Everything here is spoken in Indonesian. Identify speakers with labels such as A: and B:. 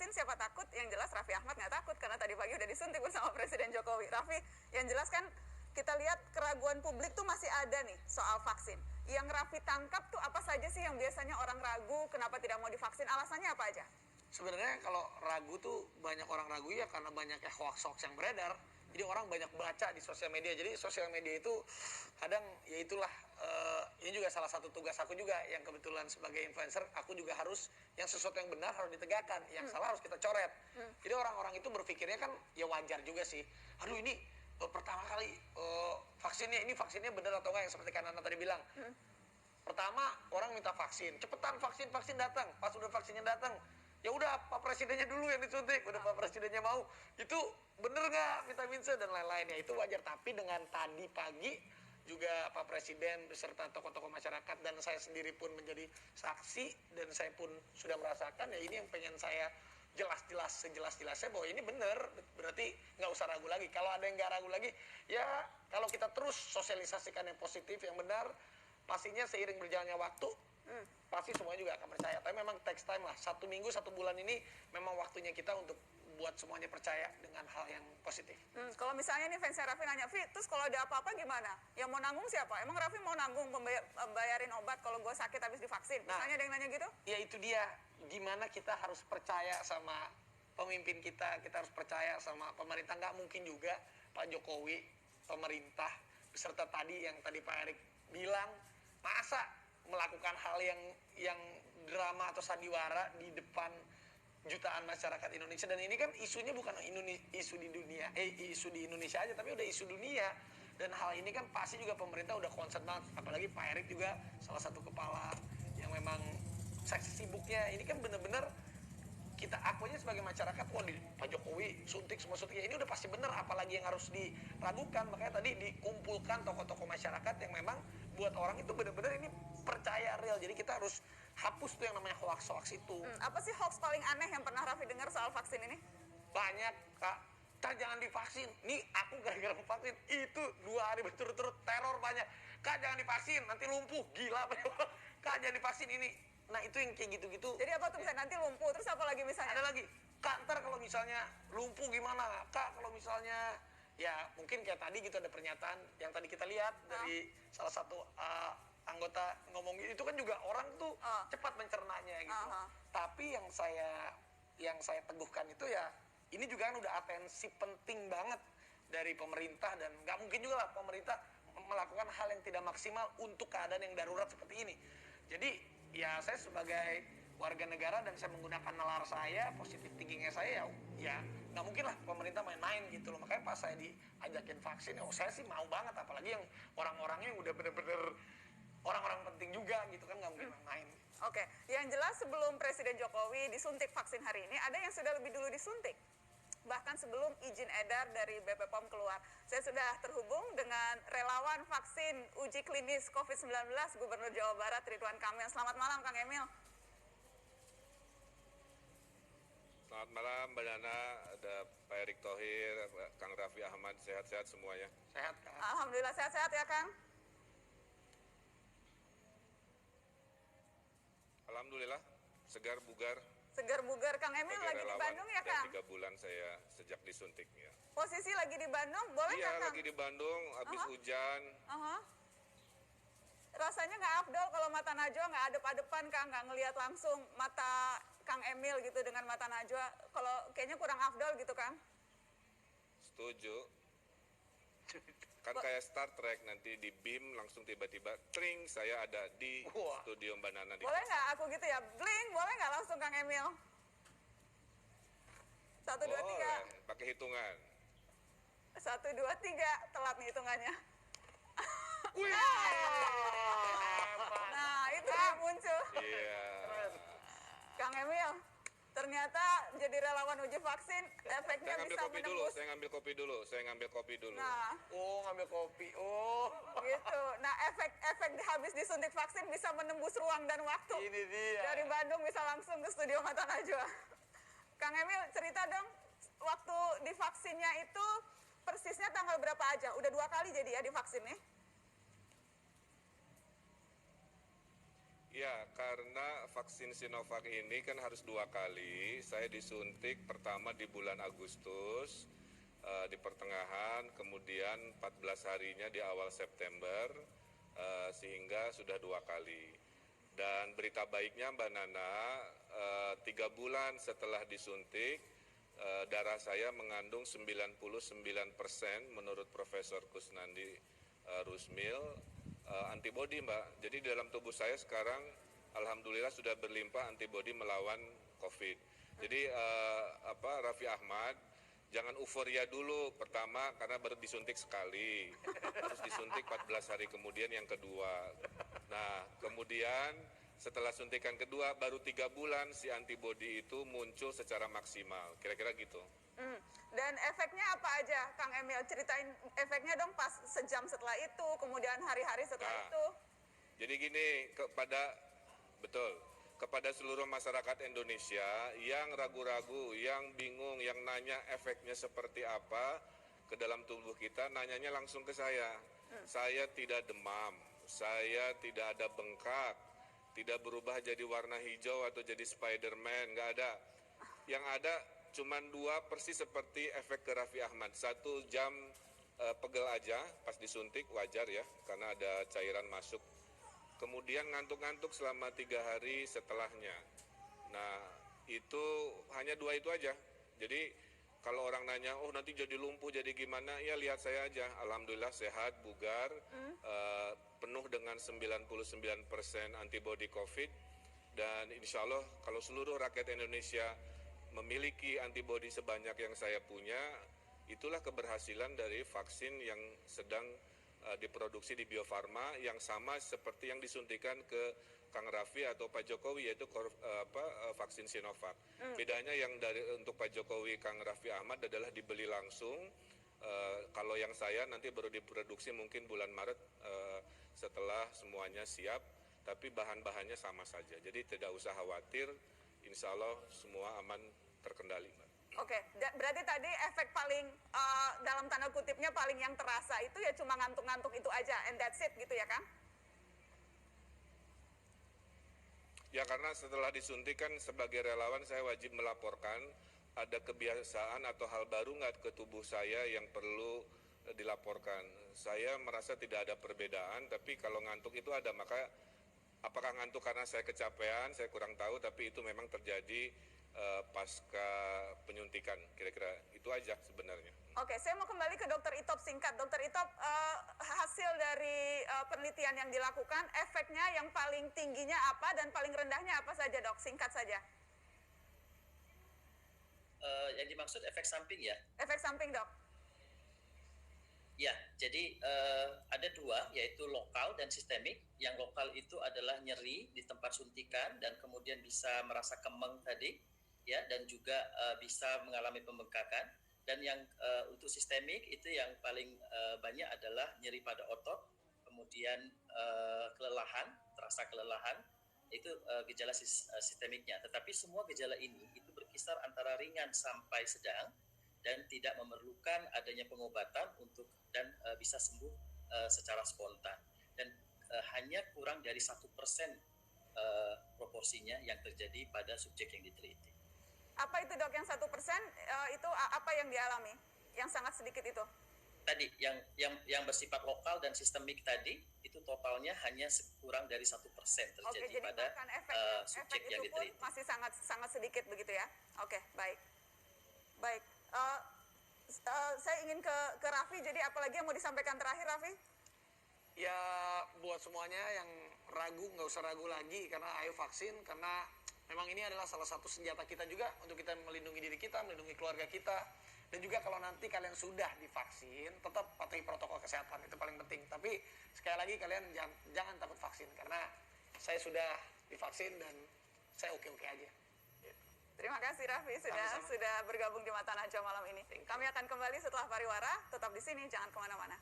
A: vaksin siapa takut? Yang jelas Raffi Ahmad nggak takut karena tadi pagi udah disuntik bersama Presiden Jokowi. Raffi, yang jelas kan kita lihat keraguan publik tuh masih ada nih soal vaksin. Yang Raffi tangkap tuh apa saja sih yang biasanya orang ragu kenapa tidak mau divaksin? Alasannya apa aja?
B: Sebenarnya kalau ragu tuh banyak orang ragu ya karena banyaknya hoax-hoax yang beredar. Jadi orang banyak baca di sosial media. Jadi sosial media itu kadang ya itulah ini juga salah satu tugas aku juga yang kebetulan sebagai influencer aku juga harus yang sesuatu yang benar harus ditegakkan, yang salah harus kita coret. Jadi orang-orang itu berpikirnya kan ya wajar juga sih. Aduh ini pertama kali vaksinnya benar atau enggak yang seperti Kanana tadi bilang. Pertama orang minta vaksin, cepetan vaksin datang. Pas udah vaksinnya datang, ya udah Pak Presidennya dulu yang disuntik, udah Pak Presidennya mau, itu bener nggak vitamin C dan lain-lain, ya itu wajar. Tapi dengan tadi pagi juga Pak Presiden beserta tokoh-tokoh masyarakat dan saya sendiri pun menjadi saksi dan saya pun sudah merasakan, ya ini yang pengen saya sejelas-jelasnya bahwa ini bener, berarti nggak usah ragu lagi. Kalau ada yang nggak ragu lagi, ya kalau kita terus sosialisasikan yang positif, yang benar, pastinya seiring berjalannya waktu pasti semuanya juga akan percaya. Tapi memang takes time lah, 1 minggu 1 bulan ini memang waktunya kita untuk buat semuanya percaya dengan hal yang positif.
A: Kalau misalnya nih fans Raffi nanya, Vi, terus kalau ada apa-apa gimana? Yang mau nanggung siapa? Emang Raffi mau nanggung bayarin obat kalau gue sakit habis divaksin? Misalnya ada yang nanya gitu?
B: Ya itu dia, gimana kita harus percaya sama pemimpin kita harus percaya sama pemerintah. Nggak mungkin juga Pak Jokowi, pemerintah, beserta tadi yang tadi Pak Erik bilang, masa melakukan hal yang drama atau sandiwara di depan jutaan masyarakat Indonesia. Dan ini kan isunya bukan isu di Indonesia aja, tapi udah isu dunia. Dan hal ini kan pasti juga pemerintah udah concern banget, apalagi Pak Erik juga salah satu kepala yang memang sibuknya. Ini kan bener-bener kita akunya sebagai masyarakat, wah Pak Jokowi suntik semua suntik, ya ini udah pasti bener, apalagi yang harus diragukan. Makanya tadi dikumpulkan tokoh-tokoh masyarakat yang memang buat orang itu bener-bener ini percaya real. Jadi kita harus hapus tuh yang namanya hoax-hoax itu.
A: Apa sih hoax paling aneh yang pernah Raffi dengar soal vaksin ini?
B: Banyak, Kak. Jangan divaksin. Nih aku gara-gara vaksin itu 2 hari berturut-turut teror banyak. Kak jangan divaksin, nanti lumpuh. Gila. Kak jangan divaksin ini. Nah itu yang kayak gitu-gitu.
A: Jadi apa tuh misalnya nanti lumpuh, terus apa lagi misalnya?
B: Ada lagi, Kak ntar kalau misalnya lumpuh gimana? Kak kalau misalnya, ya mungkin kayak tadi gitu ada pernyataan yang tadi kita lihat dari salah satu anggota ngomong itu kan juga orang tuh cepat mencernanya gitu. Tapi yang saya teguhkan itu ya, ini juga kan udah atensi penting banget dari pemerintah dan nggak mungkin juga lah pemerintah melakukan hal yang tidak maksimal untuk keadaan yang darurat seperti ini. Jadi ya saya sebagai warga negara dan saya menggunakan nalar saya, positif thinkingnya saya, ya nggak mungkin lah pemerintah main-main gitu loh. Makanya pas saya diajakin vaksin, saya sih mau banget, apalagi yang orang-orangnya udah bener-bener orang-orang penting juga gitu kan, nggak mungkin main.
A: Oke, yang jelas sebelum Presiden Jokowi disuntik vaksin hari ini, ada yang sudah lebih dulu disuntik. Bahkan sebelum izin edar dari BP POM keluar. Saya sudah terhubung dengan relawan vaksin uji klinis COVID-19 Gubernur Jawa Barat Ridwan Kamil. Selamat malam Kang Emil.
C: Selamat malam Mbak Nana, ada Pak Erick Thohir, Kang Raffi Ahmad, sehat-sehat semuanya.
B: Sehat Kang.
A: Alhamdulillah sehat-sehat ya Kang.
C: Alhamdulillah, segar bugar.
A: Segar bugar. Kang Emil lagi di Bandung ya Kang?
C: 3 bulan saya sejak disuntik ya.
A: Posisi lagi di Bandung, boleh nggak Kang?
C: Iya lagi di Bandung, habis hujan.
A: Rasanya nggak afdol kalau mata Najwa nggak adep-adepan Kang, nggak ngelihat langsung mata Kang Emil gitu dengan mata Najwa. Kalau kayaknya kurang afdol gitu Kang.
C: Setuju. Kan kayak Star Trek, nanti di beam langsung tiba-tiba tring saya ada di studio Mbak Nana.
A: Boleh nggak aku gitu ya, bling, boleh nggak langsung Kang Emil? 1, 2, 3.
C: Pakai hitungan.
A: 1, 2, 3, telat nih hitungannya. Nah itu yang muncul.
C: Iya.
A: Kang Emil, ternyata jadi relawan uji vaksin efeknya bisa menembus.
C: Saya ngambil kopi dulu.
A: Nah,
B: ngambil kopi.
A: Gitu. Nah, efek habis disuntik vaksin bisa menembus ruang dan waktu.
B: Ini dia.
A: Dari Bandung bisa langsung ke studio Mata Najwa. Kang Emil, cerita dong waktu divaksinnya itu persisnya tanggal berapa aja? Udah 2 kali jadi ya divaksin nih?
C: Ya, karena vaksin Sinovac ini kan harus 2 kali. Saya disuntik pertama di bulan Agustus, di pertengahan, kemudian 14 harinya di awal September, sehingga sudah 2 kali. Dan berita baiknya Mbak Nana, 3 bulan setelah disuntik, darah saya mengandung 99% menurut Profesor Kusnandi Rusmil, antibodi Mbak. Jadi dalam tubuh saya sekarang alhamdulillah sudah berlimpah antibodi melawan COVID. Jadi Raffi Ahmad, jangan euforia dulu pertama karena baru disuntik sekali, terus disuntik 14 hari kemudian yang kedua. Nah kemudian setelah suntikan kedua baru 3 bulan si antibodi itu muncul secara maksimal, kira-kira gitu.
A: Dan efeknya apa aja, Kang Emil? Ceritain efeknya dong pas sejam setelah itu, kemudian hari-hari setelah itu.
C: Jadi gini, kepada seluruh masyarakat Indonesia yang ragu-ragu, yang bingung, yang nanya efeknya seperti apa ke dalam tubuh kita, nanyanya langsung ke saya. Saya tidak demam, saya tidak ada bengkak, tidak berubah jadi warna hijau atau jadi Spider-Man, nggak ada. Yang ada cuman 2 persis seperti efek ke Raffi Ahmad. 1 jam pegel aja pas disuntik, wajar ya, karena ada cairan masuk. Kemudian ngantuk-ngantuk selama 3 hari setelahnya. Nah, itu hanya 2 itu aja. Jadi kalau orang nanya, oh nanti jadi lumpuh, jadi gimana? Ya lihat saya aja, alhamdulillah sehat, bugar, penuh dengan 99% antibodi COVID. Dan insya Allah kalau seluruh rakyat Indonesia memiliki antibodi sebanyak yang saya punya, itulah keberhasilan dari vaksin yang sedang diproduksi di Bio Farma, yang sama seperti yang disuntikan ke Kang Raffi atau Pak Jokowi, yaitu vaksin Sinovac. Bedanya yang untuk Pak Jokowi, Kang Raffi Ahmad adalah dibeli langsung. Kalau yang saya nanti baru diproduksi mungkin bulan Maret setelah semuanya siap, tapi bahan-bahannya sama saja. Jadi tidak usah khawatir, insya Allah semua aman terkendali, Mbak.
A: Oke, berarti tadi efek paling dalam tanda kutipnya paling yang terasa itu ya cuma ngantuk-ngantuk itu aja, and that's it gitu ya Kang?
C: Ya karena setelah disuntik kan sebagai relawan saya wajib melaporkan ada kebiasaan atau hal baru nggak ke tubuh saya yang perlu dilaporkan. Saya merasa tidak ada perbedaan, tapi kalau ngantuk itu ada. Maka apakah ngantuk karena saya kecapean, saya kurang tahu, tapi itu memang terjadi pasca penyuntikan, kira-kira itu aja sebenarnya.
A: Oke, saya mau kembali ke Dokter Itop singkat. Dokter Itop, hasil dari penelitian yang dilakukan, efeknya yang paling tingginya apa dan paling rendahnya apa saja, Dok? Singkat saja.
D: Yang dimaksud efek samping ya?
A: Efek samping, Dok.
D: Ya, jadi ada 2, yaitu lokal dan sistemik. Yang lokal itu adalah nyeri di tempat suntikan dan kemudian bisa merasa kemeng tadi, ya, dan juga bisa mengalami pembengkakan. Dan yang untuk sistemik itu yang paling banyak adalah nyeri pada otot, kemudian kelelahan, terasa kelelahan, itu gejala sistemiknya. Tetapi semua gejala ini itu berkisar antara ringan sampai sedang dan tidak memerlukan adanya pengobatan dan bisa sembuh secara spontan. Dan hanya kurang dari 1% proporsinya yang terjadi pada subjek yang diteliti.
A: Apa itu, Dok, yang 1%? Itu apa yang dialami? Yang sangat sedikit itu?
D: Tadi yang bersifat lokal dan sistemik tadi itu totalnya hanya kurang dari 1% terjadi.
A: Oke, jadi
D: pada subjek yang diteliti.
A: Pun masih sangat sedikit begitu ya? Oke, baik. Saya ingin ke Raffi. Jadi apalagi yang mau disampaikan terakhir, Raffi?
B: Ya buat semuanya yang ragu, nggak usah ragu lagi, karena ayo vaksin, karena memang ini adalah salah satu senjata kita juga untuk kita melindungi diri kita, melindungi keluarga kita. Dan juga kalau nanti kalian sudah divaksin, tetap patuhi protokol kesehatan, itu paling penting. Tapi sekali lagi kalian jangan takut vaksin, karena saya sudah divaksin dan saya oke-oke aja.
A: Terima kasih Raffi sudah bergabung di Mata Najwa malam ini. Kami akan kembali setelah pariwara, tetap di sini, jangan kemana-mana.